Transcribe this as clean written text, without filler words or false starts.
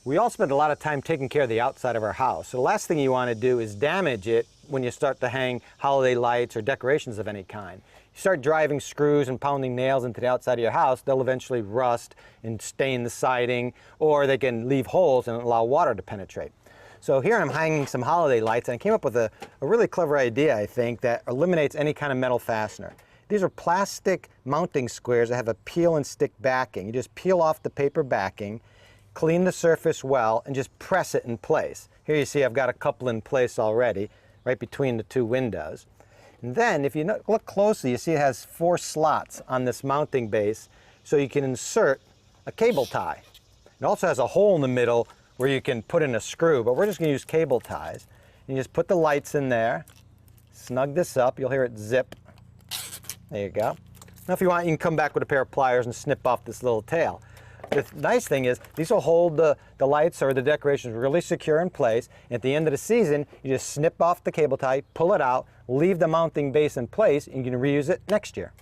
We all spend a lot of time taking care of the outside of our house. So the last thing you want to do is damage it when you start to hang holiday lights or decorations of any kind. You start driving screws and pounding nails into the outside of your house, they'll eventually rust and stain the siding, or they can leave holes and allow water to penetrate. So here I'm hanging some holiday lights, and I came up with a really clever idea, I think, that eliminates any kind of metal fastener. These are plastic mounting squares that have a peel and stick backing. You just peel off the paper backing, clean the surface well, and just press it in place. Here you see I've got a couple in place already, right between the two windows. And then if you look closely, you see it has 4 slots on this mounting base, so you can insert a cable tie. It also has a hole in the middle where you can put in a screw, but we're just going to use cable ties. And you just put the lights in there, snug this up, you'll hear it zip. There you go. Now if you want, you can come back with a pair of pliers and snip off this little tail. The nice thing is, these will hold the lights or the decorations really secure in place. At the end of the season, you just snip off the cable tie, pull it out, leave the mounting base in place, and you can reuse it next year.